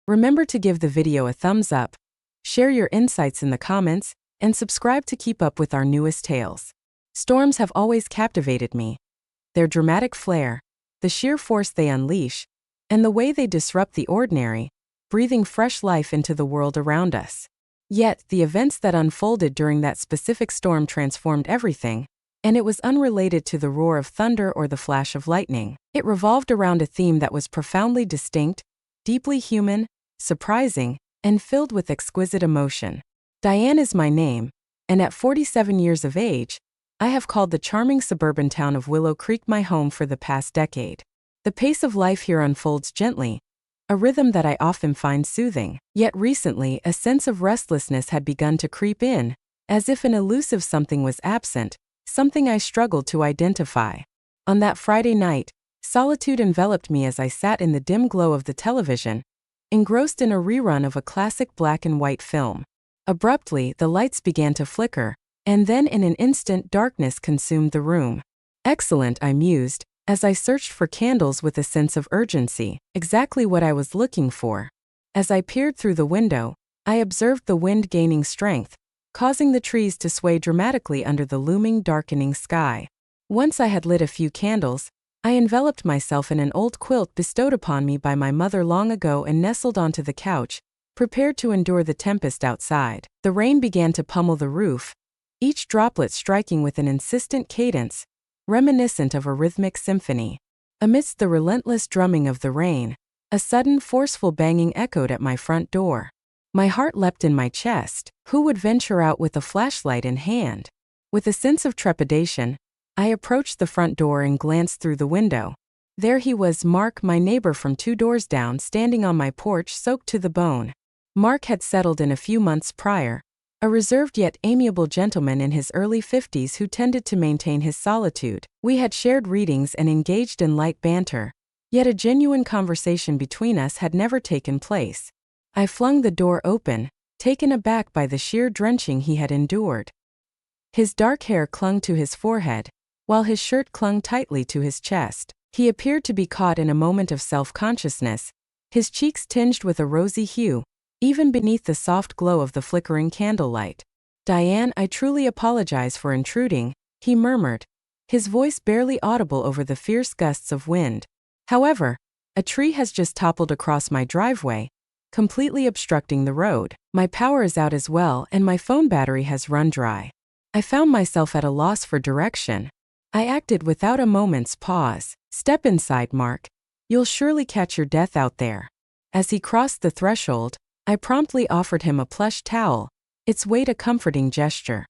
Remember to give the video a thumbs up, share your insights in the comments, and subscribe to keep up with our newest tales. Storms have always captivated me. Their dramatic flair, the sheer force they unleash, and the way they disrupt the ordinary, breathing fresh life into the world around us. Yet, the events that unfolded during that specific storm transformed everything, and it was unrelated to the roar of thunder or the flash of lightning. It revolved around a theme that was profoundly distinct, deeply human, surprising, and filled with exquisite emotion. Diane is my name, and at 47 years of age, I have called the charming suburban town of Willow Creek my home for the past decade. The pace of life here unfolds gently, a rhythm that I often find soothing. Yet recently, a sense of restlessness had begun to creep in, as if an elusive something was absent, something I struggled to identify. On that Friday night, solitude enveloped me as I sat in the dim glow of the television, engrossed in a rerun of a classic black and white film. Abruptly, the lights began to flicker, and then in an instant darkness consumed the room. Excellent, I mused, as I searched for candles with a sense of urgency, exactly what I was looking for. As I peered through the window, I observed the wind gaining strength, causing the trees to sway dramatically under the looming darkening sky. Once I had lit a few candles, I enveloped myself in an old quilt bestowed upon me by my mother long ago and nestled onto the couch, prepared to endure the tempest outside. The rain began to pummel the roof, each droplet striking with an insistent cadence, reminiscent of a rhythmic symphony. Amidst the relentless drumming of the rain, a sudden forceful banging echoed at my front door. My heart leapt in my chest. Who would venture out with a flashlight in hand? With a sense of trepidation, I approached the front door and glanced through the window. There he was, Mark, my neighbor from 2 doors down, standing on my porch soaked to the bone. Mark had settled in a few months prior, a reserved yet amiable gentleman in his early 50s who tended to maintain his solitude. We had shared readings and engaged in light banter, yet a genuine conversation between us had never taken place. I flung the door open, taken aback by the sheer drenching he had endured. His dark hair clung to his forehead, while his shirt clung tightly to his chest. He appeared to be caught in a moment of self-consciousness, his cheeks tinged with a rosy hue, even beneath the soft glow of the flickering candlelight. "Diane, I truly apologize for intruding," he murmured, his voice barely audible over the fierce gusts of wind. "However, a tree has just toppled across my driveway, completely obstructing the road. My power is out as well, and my phone battery has run dry." I found myself at a loss for direction. I acted without a moment's pause. "Step inside, Mark. You'll surely catch your death out there." As he crossed the threshold, I promptly offered him a plush towel, its weight a comforting gesture.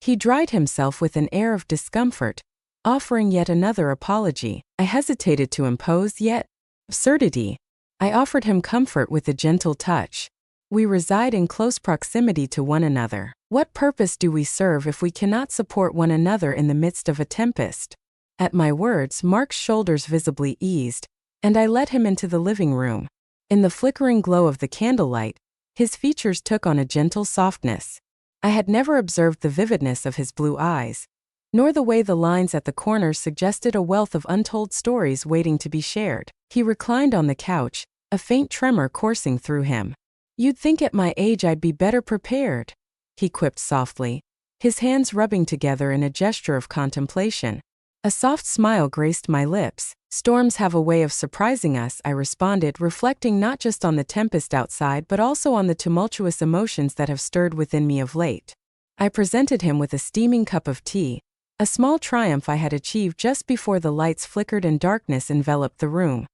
He dried himself with an air of discomfort, offering yet another apology. I hesitated to impose, yet absurdity. I offered him comfort with a gentle touch. We reside in close proximity to one another. What purpose do we serve if we cannot support one another in the midst of a tempest? At my words, Mark's shoulders visibly eased, and I led him into the living room. In the flickering glow of the candlelight, his features took on a gentle softness. I had never observed the vividness of his blue eyes, nor the way the lines at the corners suggested a wealth of untold stories waiting to be shared. He reclined on the couch, a faint tremor coursing through him. "You'd think at my age I'd be better prepared," he quipped softly, his hands rubbing together in a gesture of contemplation. A soft smile graced my lips. "Storms have a way of surprising us," I responded, reflecting not just on the tempest outside but also on the tumultuous emotions that have stirred within me of late. I presented him with a steaming cup of tea, a small triumph I had achieved just before the lights flickered and darkness enveloped the room.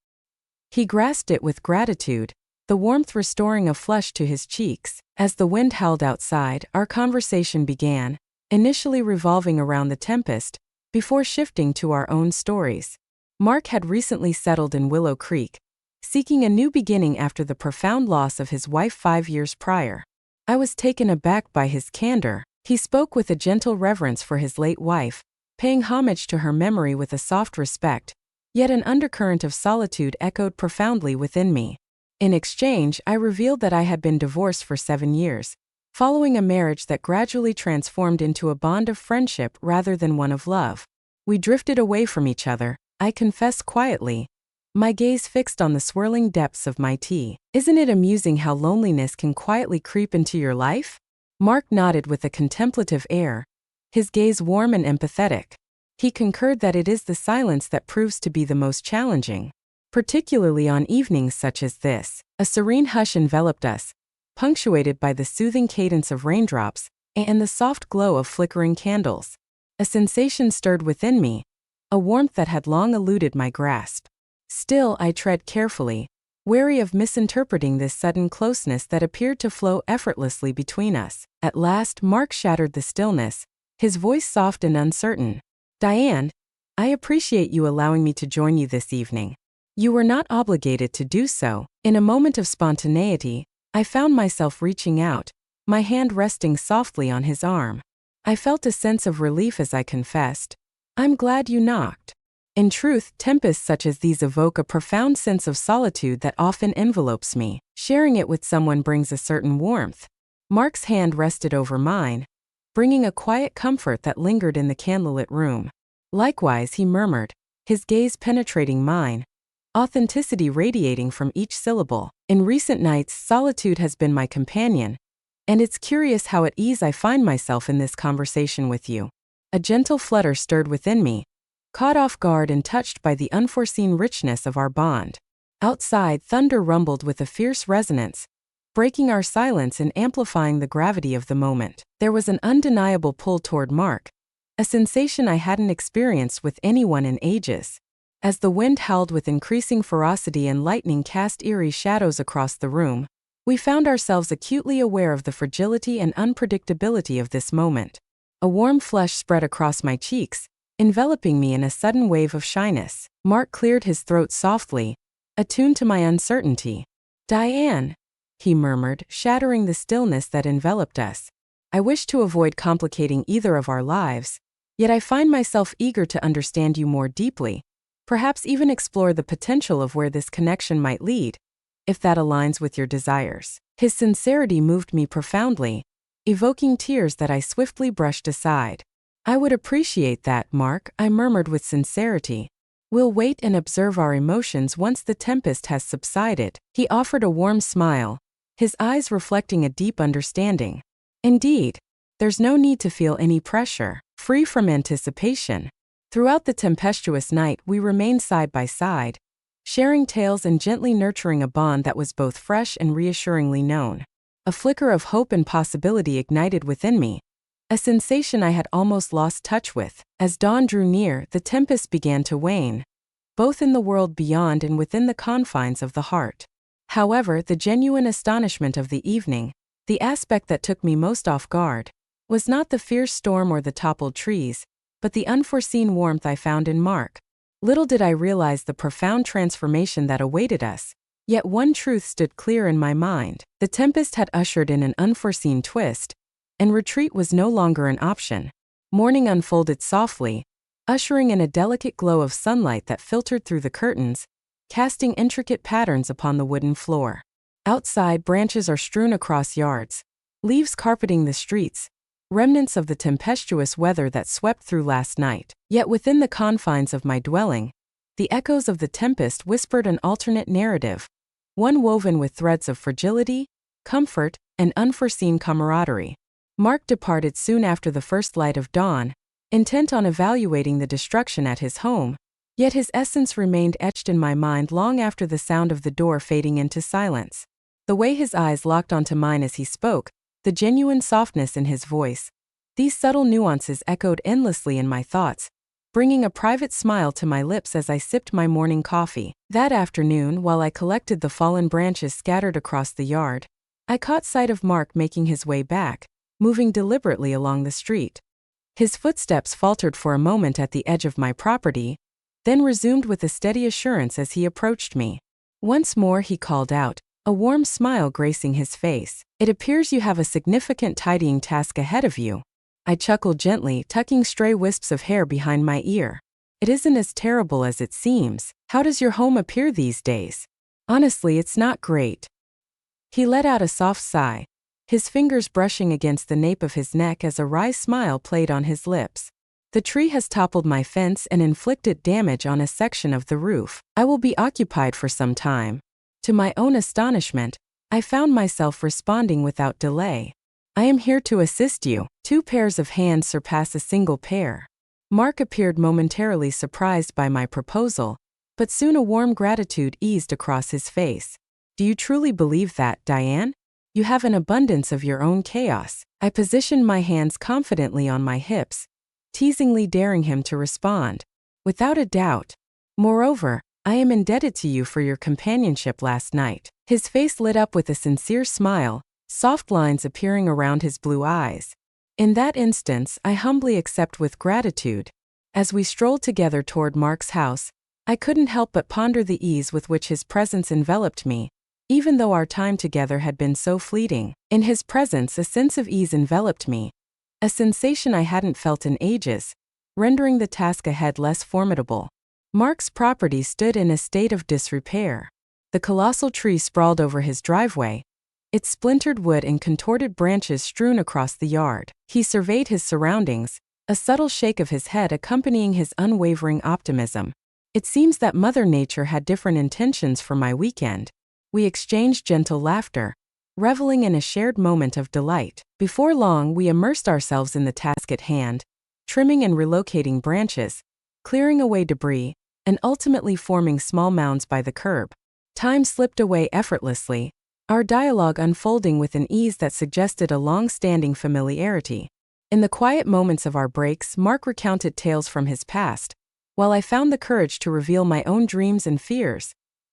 He grasped it with gratitude, the warmth restoring a flush to his cheeks. As the wind howled outside, our conversation began, initially revolving around the tempest, before shifting to our own stories. Mark had recently settled in Willow Creek, seeking a new beginning after the profound loss of his wife 5 years prior. I was taken aback by his candor. He spoke with a gentle reverence for his late wife, paying homage to her memory with a soft respect, yet an undercurrent of solitude echoed profoundly within me. In exchange, I revealed that I had been divorced for 7 years, following a marriage that gradually transformed into a bond of friendship rather than one of love. We drifted away from each other, I confessed quietly, my gaze fixed on the swirling depths of my tea. "Isn't it amusing how loneliness can quietly creep into your life?" Mark nodded with a contemplative air, his gaze warm and empathetic. He concurred that it is the silence that proves to be the most challenging, particularly on evenings such as this. A serene hush enveloped us, punctuated by the soothing cadence of raindrops and the soft glow of flickering candles. A sensation stirred within me, a warmth that had long eluded my grasp. Still, I tread carefully, wary of misinterpreting this sudden closeness that appeared to flow effortlessly between us. At last, Mark shattered the stillness, his voice soft and uncertain. "Diane, I appreciate you allowing me to join you this evening. You were not obligated to do so." In a moment of spontaneity, I found myself reaching out, my hand resting softly on his arm. I felt a sense of relief as I confessed, "I'm glad you knocked." In truth, tempests such as these evoke a profound sense of solitude that often envelopes me. Sharing it with someone brings a certain warmth. Mark's hand rested over mine, bringing a quiet comfort that lingered in the candlelit room. "Likewise," he murmured, his gaze penetrating mine, authenticity radiating from each syllable. "In recent nights, solitude has been my companion, and it's curious how at ease I find myself in this conversation with you." A gentle flutter stirred within me, caught off guard and touched by the unforeseen richness of our bond. Outside, thunder rumbled with a fierce resonance, breaking our silence and amplifying the gravity of the moment. There was an undeniable pull toward Mark, a sensation I hadn't experienced with anyone in ages. As the wind howled with increasing ferocity and lightning cast eerie shadows across the room, we found ourselves acutely aware of the fragility and unpredictability of this moment. A warm flush spread across my cheeks, enveloping me in a sudden wave of shyness. Mark cleared his throat softly, attuned to my uncertainty. "Diane," he murmured, shattering the stillness that enveloped us. "I wish to avoid complicating either of our lives, yet I find myself eager to understand you more deeply, perhaps even explore the potential of where this connection might lead, if that aligns with your desires." His sincerity moved me profoundly, evoking tears that I swiftly brushed aside. "I would appreciate that, Mark," I murmured with sincerity. "We'll wait and observe our emotions once the tempest has subsided." He offered a warm smile, his eyes reflecting a deep understanding. "Indeed, there's no need to feel any pressure." Free from anticipation, throughout the tempestuous night we remained side by side, sharing tales and gently nurturing a bond that was both fresh and reassuringly known. A flicker of hope and possibility ignited within me, a sensation I had almost lost touch with. As dawn drew near, the tempest began to wane, both in the world beyond and within the confines of the heart. However, the genuine astonishment of the evening, the aspect that took me most off guard, was not the fierce storm or the toppled trees, but the unforeseen warmth I found in Mark. Little did I realize the profound transformation that awaited us. Yet one truth stood clear in my mind. The tempest had ushered in an unforeseen twist, and retreat was no longer an option. Morning unfolded softly, ushering in a delicate glow of sunlight that filtered through the curtains, casting intricate patterns upon the wooden floor. Outside, branches are strewn across yards, leaves carpeting the streets, remnants of the tempestuous weather that swept through last night. Yet within the confines of my dwelling, the echoes of the tempest whispered an alternate narrative, one woven with threads of fragility, comfort, and unforeseen camaraderie. Mark departed soon after the first light of dawn, intent on evaluating the destruction at his home, yet his essence remained etched in my mind long after the sound of the door fading into silence. The way his eyes locked onto mine as he spoke, the genuine softness in his voice, these subtle nuances echoed endlessly in my thoughts, bringing a private smile to my lips as I sipped my morning coffee. That afternoon, while I collected the fallen branches scattered across the yard, I caught sight of Mark making his way back, moving deliberately along the street. His footsteps faltered for a moment at the edge of my property, then resumed with a steady assurance as he approached me. Once more he called out, a warm smile gracing his face. "It appears you have a significant tidying task ahead of you." I chuckled gently, tucking stray wisps of hair behind my ear. "It isn't as terrible as it seems. How does your home appear these days?" "Honestly, it's not great." He let out a soft sigh, his fingers brushing against the nape of his neck as a wry smile played on his lips. The tree has toppled my fence and inflicted damage on a section of the roof. I will be occupied for some time. To my own astonishment, I found myself responding without delay. I am here to assist you. 2 pairs of hands surpass a single pair. Mark appeared momentarily surprised by my proposal, but soon a warm gratitude eased across his face. Do you truly believe that, Diane? You have an abundance of your own chaos. I positioned my hands confidently on my hips, teasingly daring him to respond. Without a doubt. Moreover, I am indebted to you for your companionship last night. His face lit up with a sincere smile, soft lines appearing around his blue eyes. In that instance, I humbly accept with gratitude. As we strolled together toward Mark's house, I couldn't help but ponder the ease with which his presence enveloped me, even though our time together had been so fleeting. In his presence, a sense of ease enveloped me, a sensation I hadn't felt in ages, rendering the task ahead less formidable. Mark's property stood in a state of disrepair. The colossal tree sprawled over his driveway, its splintered wood and contorted branches strewn across the yard. He surveyed his surroundings, a subtle shake of his head accompanying his unwavering optimism. It seems that Mother Nature had different intentions for my weekend. We exchanged gentle laughter, reveling in a shared moment of delight. Before long, we immersed ourselves in the task at hand, trimming and relocating branches, clearing away debris, and ultimately forming small mounds by the curb. Time slipped away effortlessly, our dialogue unfolding with an ease that suggested a long-standing familiarity. In the quiet moments of our breaks, Mark recounted tales from his past, while I found the courage to reveal my own dreams and fears,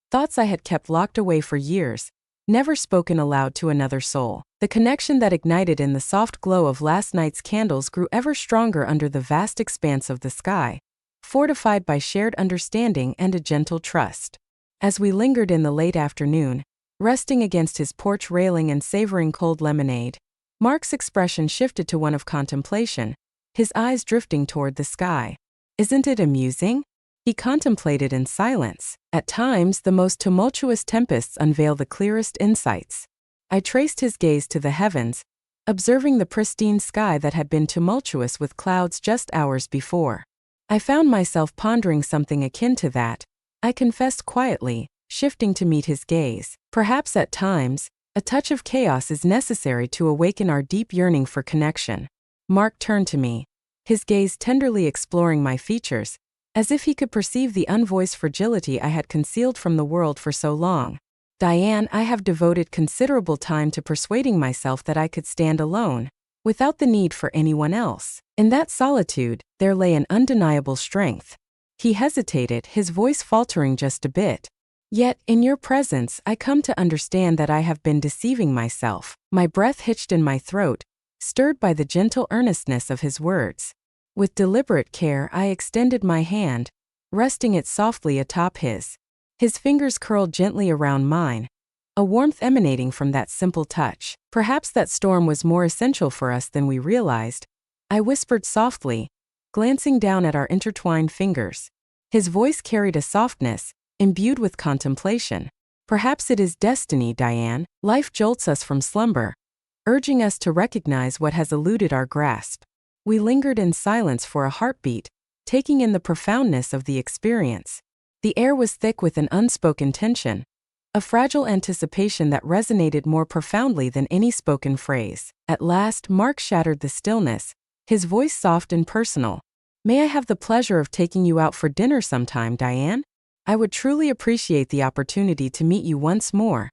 thoughts I had kept locked away for years, never spoken aloud to another soul. The connection that ignited in the soft glow of last night's candles grew ever stronger under the vast expanse of the sky, fortified by shared understanding and a gentle trust. As we lingered in the late afternoon, resting against his porch railing and savoring cold lemonade, Mark's expression shifted to one of contemplation, his eyes drifting toward the sky. Isn't it amusing? He contemplated in silence. At times, the most tumultuous tempests unveil the clearest insights. I traced his gaze to the heavens, observing the pristine sky that had been tumultuous with clouds just hours before. I found myself pondering something akin to that, I confessed quietly, shifting to meet his gaze. Perhaps at times, a touch of chaos is necessary to awaken our deep yearning for connection. Mark turned to me, his gaze tenderly exploring my features, as if he could perceive the unvoiced fragility I had concealed from the world for so long. Diane, I have devoted considerable time to persuading myself that I could stand alone, without the need for anyone else. In that solitude, there lay an undeniable strength. He hesitated, his voice faltering just a bit. Yet, in your presence, I come to understand that I have been deceiving myself. My breath hitched in my throat, stirred by the gentle earnestness of his words. With deliberate care, I extended my hand, resting it softly atop his. His fingers curled gently around mine, a warmth emanating from that simple touch. Perhaps that storm was more essential for us than we realized, I whispered softly, glancing down at our intertwined fingers. His voice carried a softness, imbued with contemplation. Perhaps it is destiny, Diane. Life jolts us from slumber, urging us to recognize what has eluded our grasp. We lingered in silence for a heartbeat, taking in the profoundness of the experience. The air was thick with an unspoken tension, a fragile anticipation that resonated more profoundly than any spoken phrase. At last, Mark shattered the stillness, his voice soft and personal. May I have the pleasure of taking you out for dinner sometime, Diane? I would truly appreciate the opportunity to meet you once more,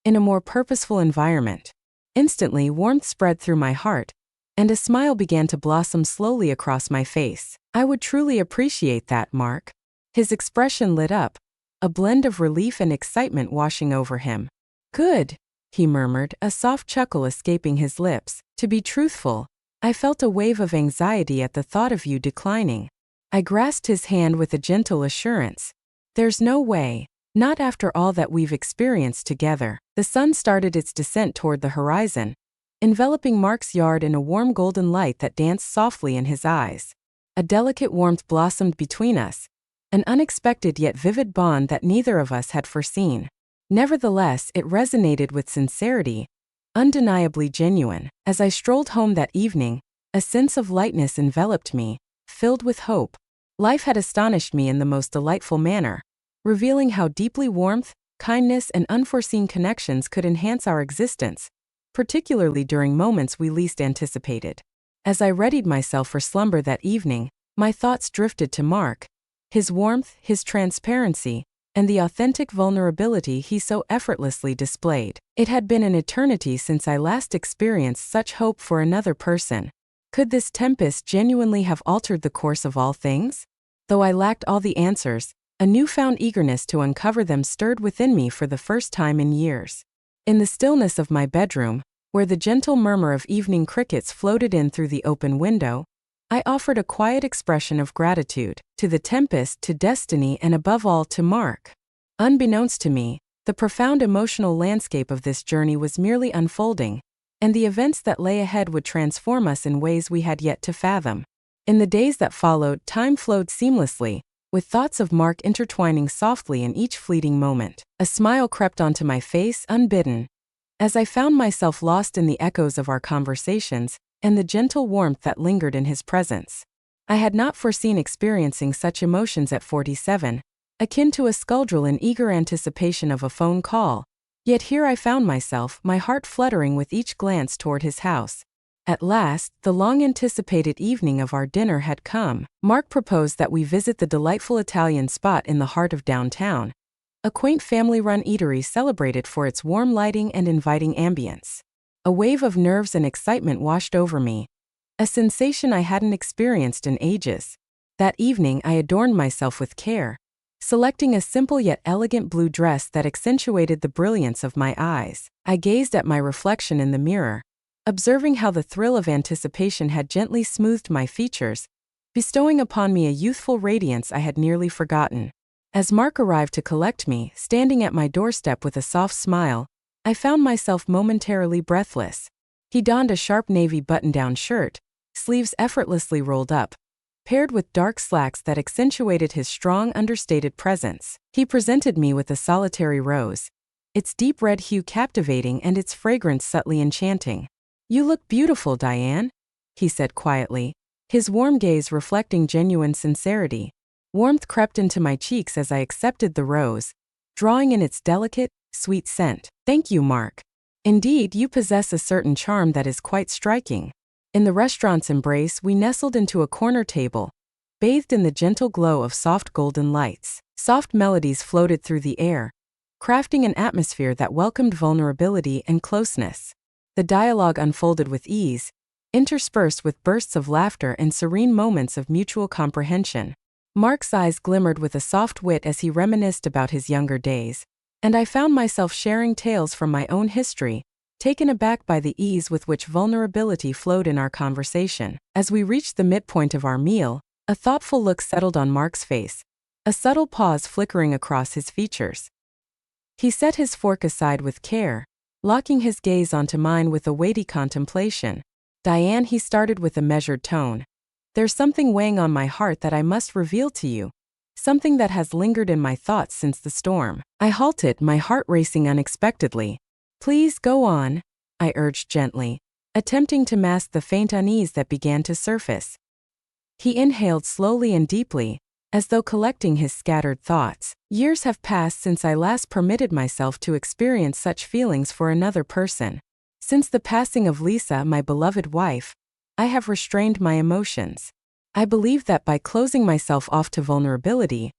in a more purposeful environment. Instantly, warmth spread through my heart, and a smile began to blossom slowly across my face. I would truly appreciate that, Mark. His expression lit up, a blend of relief and excitement washing over him. Good, he murmured, a soft chuckle escaping his lips. To be truthful, I felt a wave of anxiety at the thought of you declining. I grasped his hand with a gentle assurance. There's no way, not after all that we've experienced together. The sun started its descent toward the horizon, enveloping Mark's yard in a warm golden light that danced softly in his eyes. A delicate warmth blossomed between us, an unexpected yet vivid bond that neither of us had foreseen. Nevertheless, it resonated with sincerity, undeniably genuine. As I strolled home that evening, a sense of lightness enveloped me, filled with hope. Life had astonished me in the most delightful manner, revealing how deeply warmth, kindness, and unforeseen connections could enhance our existence, particularly during moments we least anticipated. As I readied myself for slumber that evening, my thoughts drifted to Mark, his warmth, his transparency, and the authentic vulnerability he so effortlessly displayed. It had been an eternity since I last experienced such hope for another person. Could this tempest genuinely have altered the course of all things? Though I lacked all the answers, a newfound eagerness to uncover them stirred within me for the first time in years. In the stillness of my bedroom, where the gentle murmur of evening crickets floated in through the open window, I offered a quiet expression of gratitude to the tempest, to destiny, and above all to Mark. Unbeknownst to me, the profound emotional landscape of this journey was merely unfolding, and the events that lay ahead would transform us in ways we had yet to fathom. In the days that followed, time flowed seamlessly, with thoughts of Mark intertwining softly in each fleeting moment. A smile crept onto my face unbidden, as I found myself lost in the echoes of our conversations and the gentle warmth that lingered in his presence. I had not foreseen experiencing such emotions at 47, akin to a scoundrel in eager anticipation of a phone call. Yet here I found myself, my heart fluttering with each glance toward his house. At last, the long-anticipated evening of our dinner had come. Mark proposed that we visit the delightful Italian spot in the heart of downtown, a quaint family-run eatery celebrated for its warm lighting and inviting ambience. A wave of nerves and excitement washed over me, a sensation I hadn't experienced in ages. That evening I adorned myself with care, selecting a simple yet elegant blue dress that accentuated the brilliance of my eyes. I gazed at my reflection in the mirror, observing how the thrill of anticipation had gently smoothed my features, bestowing upon me a youthful radiance I had nearly forgotten. As Mark arrived to collect me, standing at my doorstep with a soft smile, I found myself momentarily breathless. He donned a sharp navy button-down shirt, sleeves effortlessly rolled up, paired with dark slacks that accentuated his strong, understated presence. He presented me with a solitary rose, its deep red hue captivating and its fragrance subtly enchanting. "You look beautiful, Diane," he said quietly, his warm gaze reflecting genuine sincerity. Warmth crept into my cheeks as I accepted the rose, drawing in its delicate, sweet scent. "Thank you, Mark. Indeed, you possess a certain charm that is quite striking." In the restaurant's embrace, we nestled into a corner table, bathed in the gentle glow of soft golden lights. Soft melodies floated through the air, crafting an atmosphere that welcomed vulnerability and closeness. The dialogue unfolded with ease, interspersed with bursts of laughter and serene moments of mutual comprehension. Mark's eyes glimmered with a soft wit as he reminisced about his younger days, and I found myself sharing tales from my own history, taken aback by the ease with which vulnerability flowed in our conversation. As we reached the midpoint of our meal, a thoughtful look settled on Mark's face, a subtle pause flickering across his features. He set his fork aside with care, locking his gaze onto mine with a weighty contemplation. "Diane," he started with a measured tone, "there's something weighing on my heart that I must reveal to you, something that has lingered in my thoughts since the storm." I halted, my heart racing unexpectedly. "Please go on," I urged gently, attempting to mask the faint unease that began to surface. He inhaled slowly and deeply, as though collecting his scattered thoughts. "Years have passed since I last permitted myself to experience such feelings for another person. Since the passing of Lisa, my beloved wife, I have restrained my emotions. I believed that by closing myself off to vulnerability,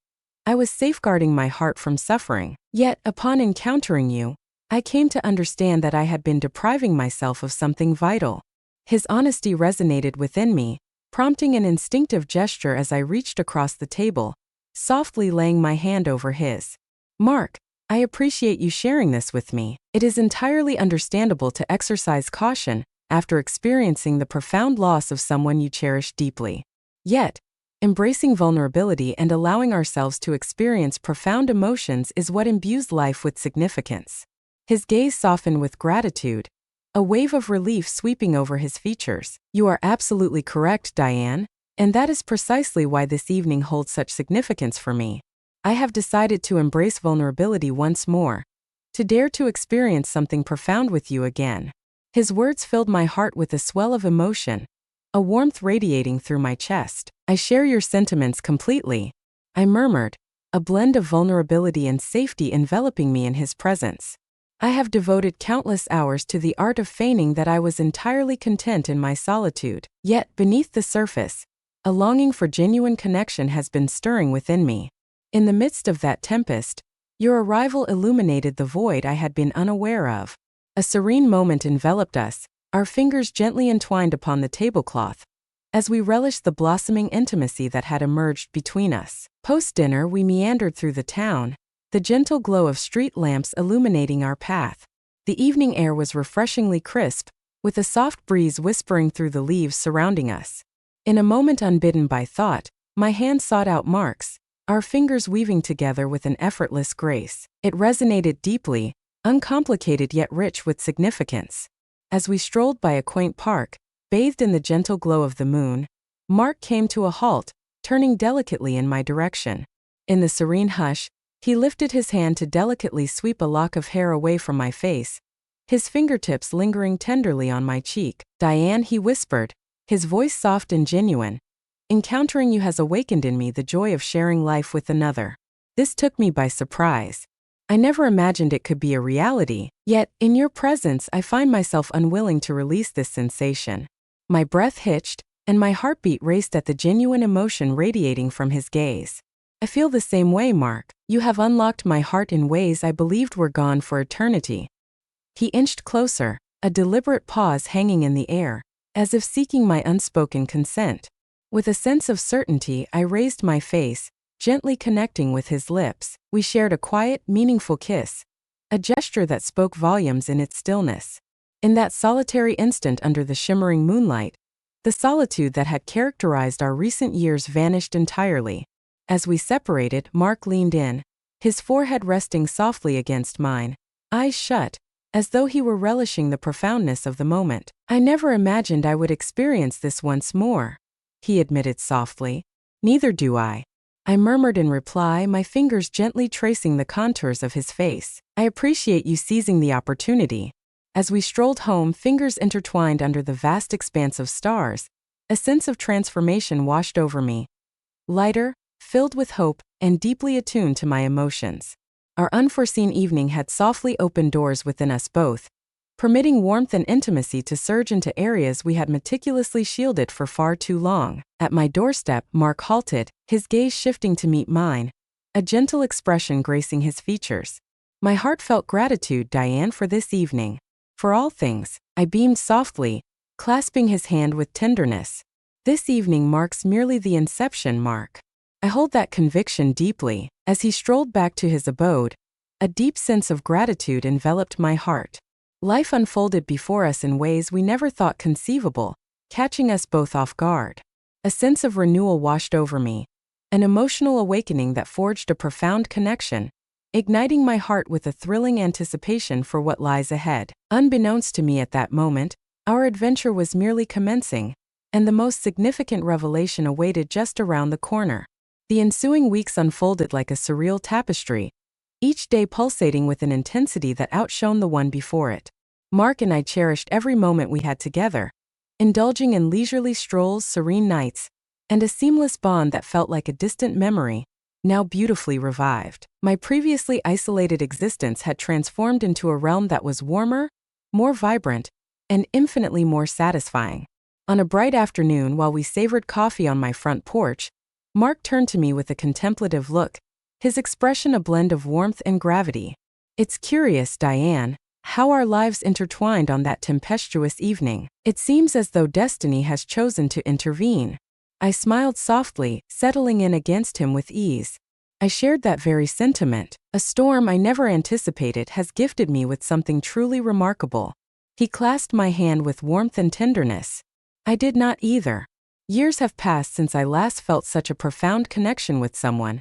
I was safeguarding my heart from suffering. Yet, upon encountering you, I came to understand that I had been depriving myself of something vital." His honesty resonated within me, prompting an instinctive gesture as I reached across the table, softly laying my hand over his. "Mark, I appreciate you sharing this with me. It is entirely understandable to exercise caution after experiencing the profound loss of someone you cherish deeply. Yet, embracing vulnerability and allowing ourselves to experience profound emotions is what imbues life with significance." His gaze softened with gratitude, a wave of relief sweeping over his features. "You are absolutely correct, Diane, and that is precisely why this evening holds such significance for me. I have decided to embrace vulnerability once more, to dare to experience something profound with you again." His words filled my heart with a swell of emotion, a warmth radiating through my chest. "I share your sentiments completely," I murmured, a blend of vulnerability and safety enveloping me in his presence. I have devoted countless hours to the art of feigning that I was entirely content in my solitude. Yet, beneath the surface, a longing for genuine connection has been stirring within me. In the midst of that tempest, your arrival illuminated the void I had been unaware of. A serene moment enveloped us, our fingers gently entwined upon the tablecloth, as we relished the blossoming intimacy that had emerged between us. Post-dinner, we meandered through the town, the gentle glow of street lamps illuminating our path. The evening air was refreshingly crisp, with a soft breeze whispering through the leaves surrounding us. In a moment unbidden by thought, my hand sought out Mark's, our fingers weaving together with an effortless grace. It resonated deeply, uncomplicated yet rich with significance. As we strolled by a quaint park, bathed in the gentle glow of the moon, Mark came to a halt, turning delicately in my direction. In the serene hush, he lifted his hand to delicately sweep a lock of hair away from my face, his fingertips lingering tenderly on my cheek. "Diane," he whispered, his voice soft and genuine, "encountering you has awakened in me the joy of sharing life with another." This took me by surprise. I never imagined it could be a reality, yet, in your presence, I find myself unwilling to release this sensation. My breath hitched, and my heartbeat raced at the genuine emotion radiating from his gaze. "I feel the same way, Mark. You have unlocked my heart in ways I believed were gone for eternity." He inched closer, a deliberate pause hanging in the air, as if seeking my unspoken consent. With a sense of certainty, I raised my face, gently connecting with his lips. We shared a quiet, meaningful kiss, a gesture that spoke volumes in its stillness. In that solitary instant under the shimmering moonlight, the solitude that had characterized our recent years vanished entirely. As we separated, Mark leaned in, his forehead resting softly against mine, eyes shut, as though he were relishing the profoundness of the moment. "I never imagined I would experience this once more," he admitted softly. "Neither do I," I murmured in reply, my fingers gently tracing the contours of his face. "I appreciate you seizing the opportunity." As we strolled home, fingers intertwined under the vast expanse of stars, a sense of transformation washed over me. Lighter, filled with hope, and deeply attuned to my emotions. Our unforeseen evening had softly opened doors within us both, permitting warmth and intimacy to surge into areas we had meticulously shielded for far too long. At my doorstep, Mark halted, his gaze shifting to meet mine, a gentle expression gracing his features. "My heart felt gratitude, Diane, for this evening. For all things," I beamed softly, clasping his hand with tenderness. "This evening marks merely the inception, Mark. I hold that conviction deeply." As he strolled back to his abode, a deep sense of gratitude enveloped my heart. Life unfolded before us in ways we never thought conceivable, catching us both off guard. A sense of renewal washed over me, an emotional awakening that forged a profound connection, igniting my heart with a thrilling anticipation for what lies ahead. Unbeknownst to me at that moment, our adventure was merely commencing, and the most significant revelation awaited just around the corner. The ensuing weeks unfolded like a surreal tapestry, each day pulsating with an intensity that outshone the one before it. Mark and I cherished every moment we had together, indulging in leisurely strolls, serene nights, and a seamless bond that felt like a distant memory, now beautifully revived. My previously isolated existence had transformed into a realm that was warmer, more vibrant, and infinitely more satisfying. On a bright afternoon, while we savored coffee on my front porch, Mark turned to me with a contemplative look, his expression a blend of warmth and gravity. "It's curious, Diane, how our lives intertwined on that tempestuous evening. It seems as though destiny has chosen to intervene." I smiled softly, settling in against him with ease. I shared that very sentiment. "A storm I never anticipated has gifted me with something truly remarkable." He clasped my hand with warmth and tenderness. "I did not either. Years have passed since I last felt such a profound connection with someone,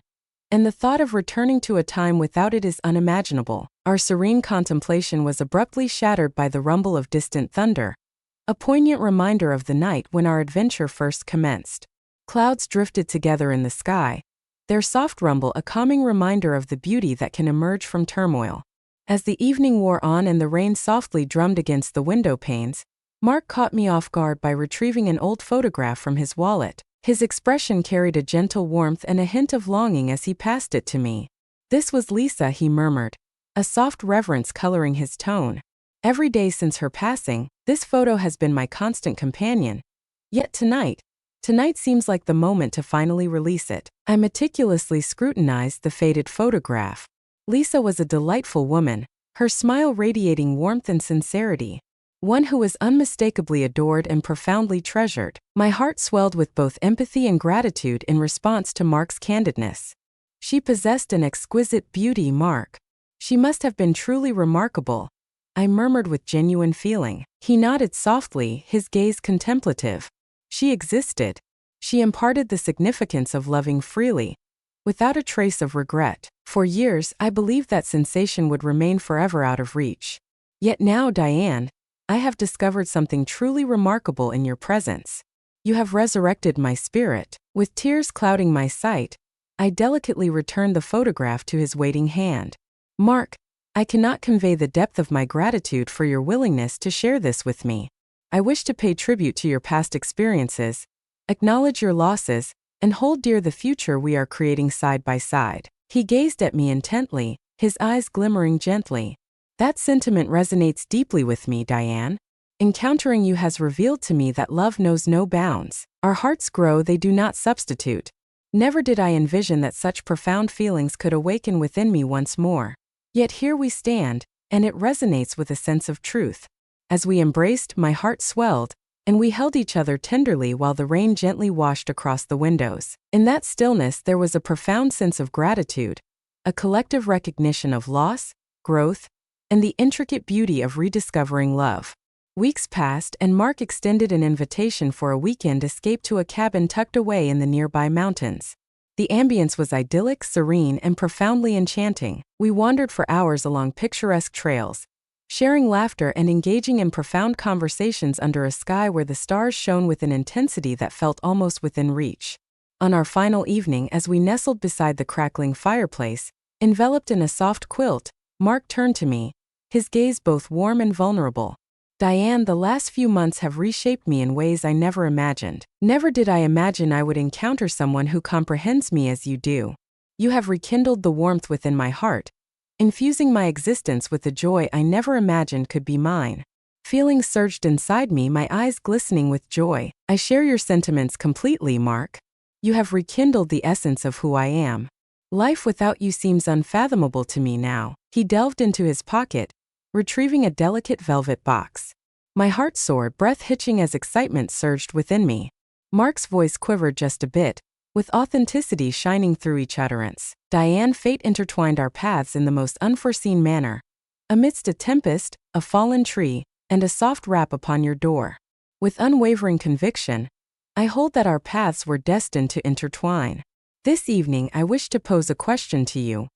and the thought of returning to a time without it is unimaginable." Our serene contemplation was abruptly shattered by the rumble of distant thunder, a poignant reminder of the night when our adventure first commenced. Clouds drifted together in the sky, their soft rumble a calming reminder of the beauty that can emerge from turmoil. As the evening wore on and the rain softly drummed against the window panes, Mark caught me off guard by retrieving an old photograph from his wallet. His expression carried a gentle warmth and a hint of longing as he passed it to me. "This was Lisa," he murmured, a soft reverence coloring his tone. "Every day since her passing, this photo has been my constant companion. Yet tonight seems like the moment to finally release it." I meticulously scrutinized the faded photograph. Lisa was a delightful woman, her smile radiating warmth and sincerity. One who was unmistakably adored and profoundly treasured. My heart swelled with both empathy and gratitude in response to Mark's candidness. "She possessed an exquisite beauty, Mark. She must have been truly remarkable," I murmured with genuine feeling. He nodded softly, his gaze contemplative. "She existed. She imparted the significance of loving freely, without a trace of regret. For years, I believed that sensation would remain forever out of reach. Yet now, Diane, I have discovered something truly remarkable in your presence. You have resurrected my spirit." With tears clouding my sight, I delicately returned the photograph to his waiting hand. "Mark, I cannot convey the depth of my gratitude for your willingness to share this with me. I wish to pay tribute to your past experiences, acknowledge your losses, and hold dear the future we are creating side by side." He gazed at me intently, his eyes glimmering gently. "That sentiment resonates deeply with me, Diane. Encountering you has revealed to me that love knows no bounds. Our hearts grow, they do not substitute. Never did I envision that such profound feelings could awaken within me once more. Yet here we stand, and it resonates with a sense of truth." As we embraced, my heart swelled, and we held each other tenderly while the rain gently washed across the windows. In that stillness there was a profound sense of gratitude, a collective recognition of loss, growth, and the intricate beauty of rediscovering love. Weeks passed, and Mark extended an invitation for a weekend escape to a cabin tucked away in the nearby mountains. The ambience was idyllic, serene, and profoundly enchanting. We wandered for hours along picturesque trails, sharing laughter and engaging in profound conversations under a sky where the stars shone with an intensity that felt almost within reach. On our final evening, as we nestled beside the crackling fireplace, enveloped in a soft quilt, Mark turned to me, his gaze both warm and vulnerable. "Diane, the last few months have reshaped me in ways I never imagined. Never did I imagine I would encounter someone who comprehends me as you do. You have rekindled the warmth within my heart, infusing my existence with a joy I never imagined could be mine." Feelings surged inside me, my eyes glistening with joy. "I share your sentiments completely, Mark. You have rekindled the essence of who I am. Life without you seems unfathomable to me now." He delved into his pocket, retrieving a delicate velvet box. My heart soared, breath hitching as excitement surged within me. Mark's voice quivered just a bit, with authenticity shining through each utterance. "Diane, fate intertwined our paths in the most unforeseen manner. Amidst a tempest, a fallen tree, and a soft rap upon your door. With unwavering conviction, I hold that our paths were destined to intertwine. This evening I wish to pose a question to you.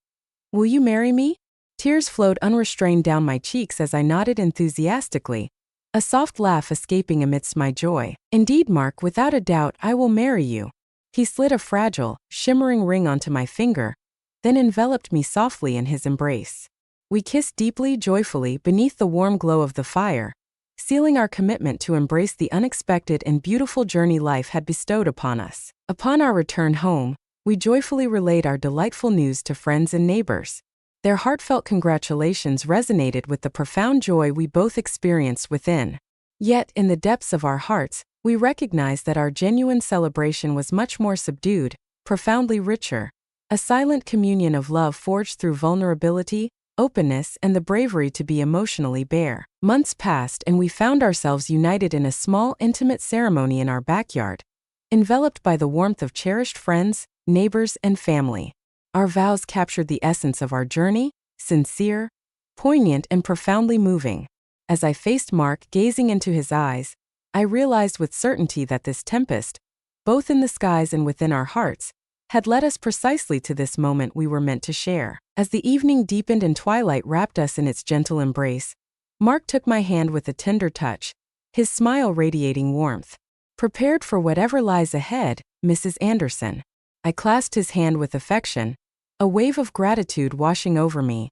Will you marry me?" Tears flowed unrestrained down my cheeks as I nodded enthusiastically, a soft laugh escaping amidst my joy. "Indeed, Mark, without a doubt, I will marry you." He slid a fragile, shimmering ring onto my finger, then enveloped me softly in his embrace. We kissed deeply, joyfully, beneath the warm glow of the fire, sealing our commitment to embrace the unexpected and beautiful journey life had bestowed upon us. Upon our return home, we joyfully relayed our delightful news to friends and neighbors. Their heartfelt congratulations resonated with the profound joy we both experienced within. Yet, in the depths of our hearts, we recognized that our genuine celebration was much more subdued, profoundly richer. A silent communion of love forged through vulnerability, openness, and the bravery to be emotionally bare. Months passed and we found ourselves united in a small, intimate ceremony in our backyard, enveloped by the warmth of cherished friends, neighbors, and family. Our vows captured the essence of our journey, sincere, poignant, and profoundly moving. As I faced Mark, gazing into his eyes, I realized with certainty that this tempest, both in the skies and within our hearts, had led us precisely to this moment we were meant to share. As the evening deepened and twilight wrapped us in its gentle embrace, Mark took my hand with a tender touch, his smile radiating warmth. "Prepared for whatever lies ahead, Mrs. Anderson." I clasped his hand with affection, a wave of gratitude washing over me.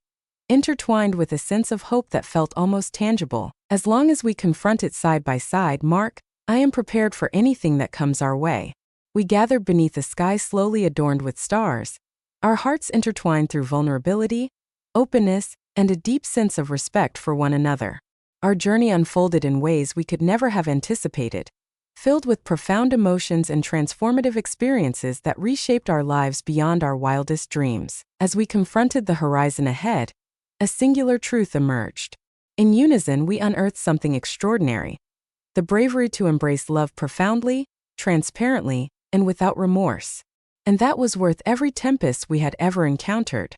intertwined with a sense of hope that felt almost tangible. As long as we confront it side by side, Mark, I am prepared for anything that comes our way. We gathered beneath a sky slowly adorned with stars, our hearts intertwined through vulnerability, openness, and a deep sense of respect for one another. Our journey unfolded in ways we could never have anticipated, filled with profound emotions and transformative experiences that reshaped our lives beyond our wildest dreams. As we confronted the horizon ahead, a singular truth emerged. In unison, we unearthed something extraordinary: the bravery to embrace love profoundly, transparently, and without remorse. And that was worth every tempest we had ever encountered.